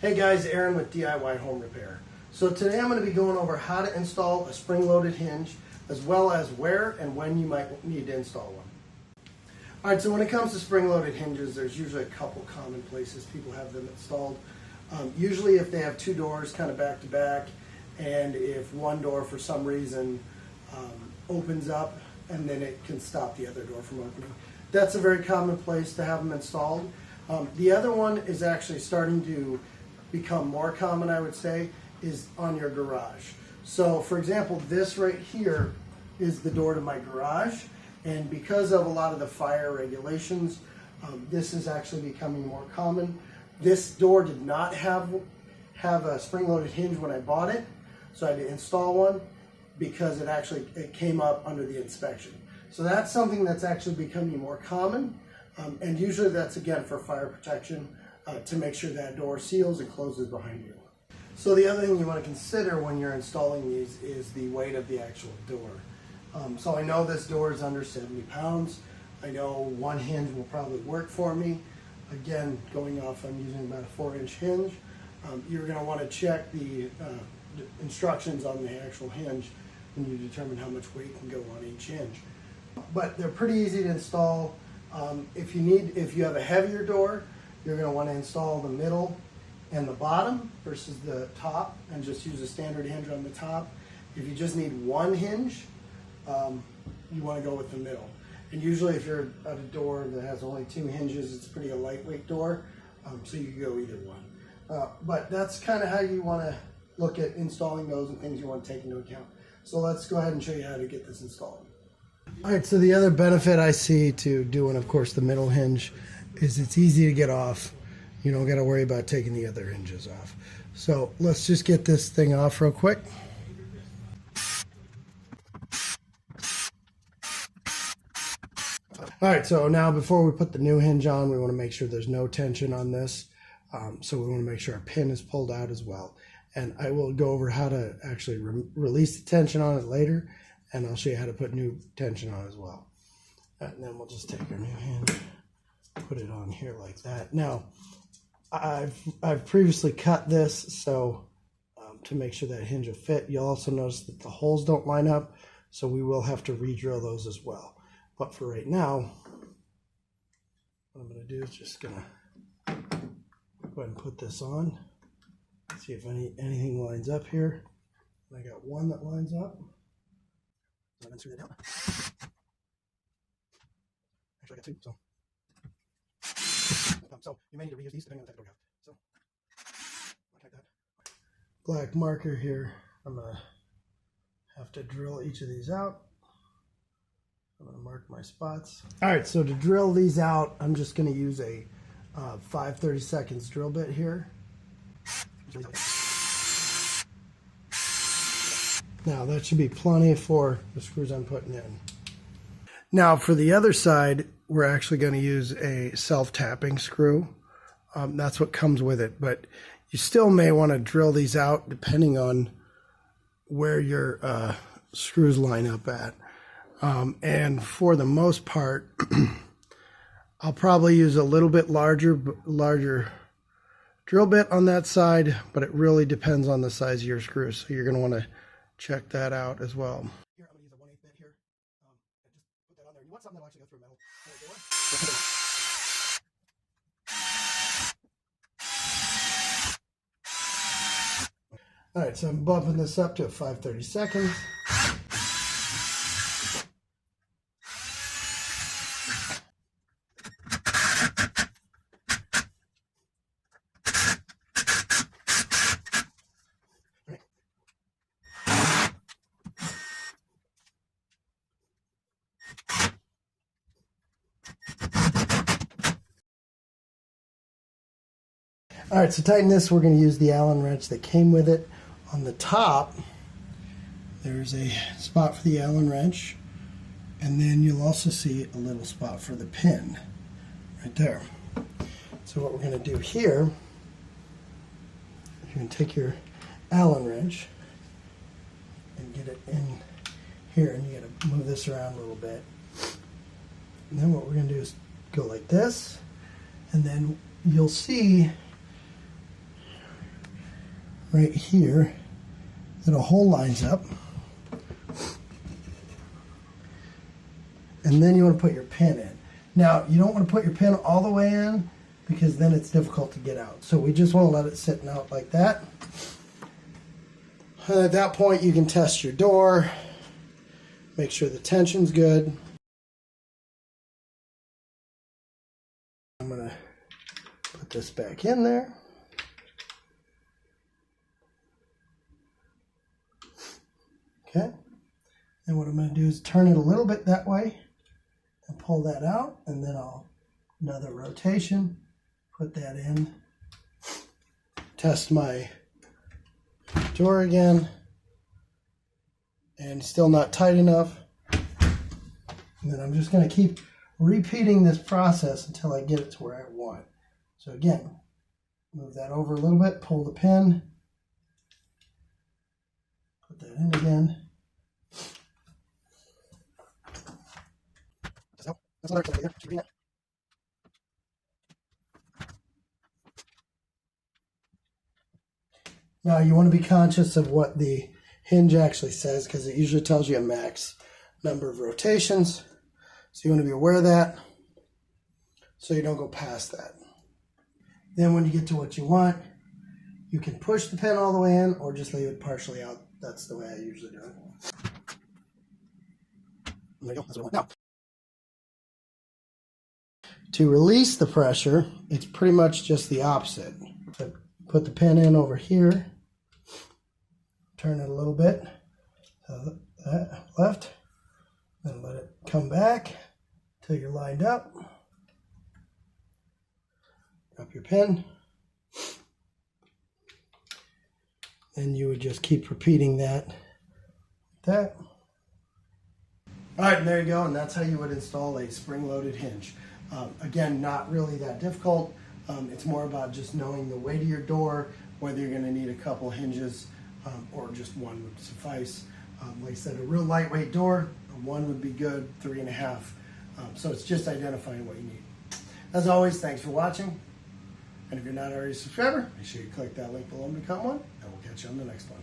Hey guys, Aaron with DIY Home Repair. So today I'm going to be going over how to install a spring-loaded hinge, as well as where and when you might need to install one. Alright, so when it comes to spring-loaded hinges, there's usually a couple common places people have them installed. Usually if they have two doors kind of back to back, and if one door for some reason opens up and then it can stop the other door from opening. That's a very common place to have them installed. The other one is actually starting to become more common, I would say, is on your garage. So for example, this right here is the door to my garage, and because of a lot of the fire regulations, this is actually becoming more common. This door did not have a spring-loaded hinge when I bought it, so I had to install one because it came up under the inspection. So that's something that's actually becoming more common, and usually that's again for fire protection, to make sure that door seals and closes behind you. So the other thing you want to consider when you're installing these is the weight of the actual door. So I know this door is under 70 pounds. I know one hinge will probably work for me. Again, going off, I'm using about a 4-inch hinge. You're going to want to check the instructions on the actual hinge when you determine how much weight can go on each hinge. But they're pretty easy to install. If you have a heavier door, you're going to want to install the middle and the bottom versus the top, and just use a standard hinge on the top. If you just need one hinge, you want to go with the middle. And usually if you're at a door that has only 2 hinges, it's pretty a lightweight door, so you can go either one. But that's kind of how you want to look at installing those and things you want to take into account. So let's go ahead and show you how to get this installed. Alright, so the other benefit I see to doing, of course, the middle hinge is it's easy to get off. You don't got to worry about taking the other hinges off. So let's just get this thing off real quick. Alright, so now before we put the new hinge on, we want to make sure there's no tension on this. So we want to make sure our pin is pulled out as well. And I will go over how to actually release the tension on it later, and I'll show you how to put new tension on as well. And then we'll just take our new hinge, put it on here like that. Now, I've previously cut this, so to make sure that hinge will fit. You'll also notice that the holes don't line up, so we will have to re-drill those as well. But for right now, what I'm going to do is just going to go ahead and put this on. See if anything lines up here. I got one that lines up. So I'm going to screw that down. Actually, I got 2. So you may need to reuse these depending on the type of door you have. So like that. Black marker here. I'm going to have to drill each of these out. I'm going to mark my spots. Alright, so to drill these out, I'm just going to use a 5/32 drill bit here. Now that should be plenty for the screws I'm putting in. Now for the other side, we're actually going to use a self-tapping screw. That's what comes with it, but you still may want to drill these out depending on where your screws line up at. And for the most part, I'll probably use a little bit larger drill bit on that side, but it really depends on the size of your screws. So you're going to want to check that out as well. Here, I'm going to use a 1/8 bit here. Just put that on there. You want something that'll actually go through a metal door. All right, so I'm bumping this up to 5/32. All right, so tighten this. We're going to use the Allen wrench that came with it. On the top, there's a spot for the Allen wrench, and then you'll also see a little spot for the pin right there. So what we're going to do here, you're going to take your Allen wrench and get it in here, and you got to move this around a little bit. And then what we're going to do is go like this, and then you'll see right here that a hole lines up. And then you want to put your pin in. Now, you don't want to put your pin all the way in because then it's difficult to get out. So we just want to let it sit out like that. And at that point, you can test your door, make sure the tension's good. I'm going to put this back in there. Okay. And what I'm going to do is turn it a little bit that way and pull that out, and then another rotation, put that in, test my door again, and still not tight enough. And then I'm just going to keep repeating this process until I get it to where I want. So again, move that over a little bit, pull the pin, put that in again. Now you want to be conscious of what the hinge actually says, because it usually tells you a max number of rotations. So you want to be aware of that so you don't go past that. Then when you get to what you want, you can push the pin all the way in or just leave it partially out. That's the way I usually do it. There you go. That's what I want. Now, to release the pressure, it's pretty much just the opposite. So put the pin in over here, turn it a little bit, so that left, then let it come back till you're lined up. Drop your pin. And you would just keep repeating that like that. All right, and there you go, and that's how you would install a spring-loaded hinge. Again, not really that difficult. It's more about just knowing the weight of your door, whether you're going to need a couple hinges or just one would suffice. Like I said, a real lightweight door, one would be good, 3.5. So it's just identifying what you need. As always, thanks for watching. And if you're not already a subscriber, make sure you click that link below and become one, and we'll catch you on the next one.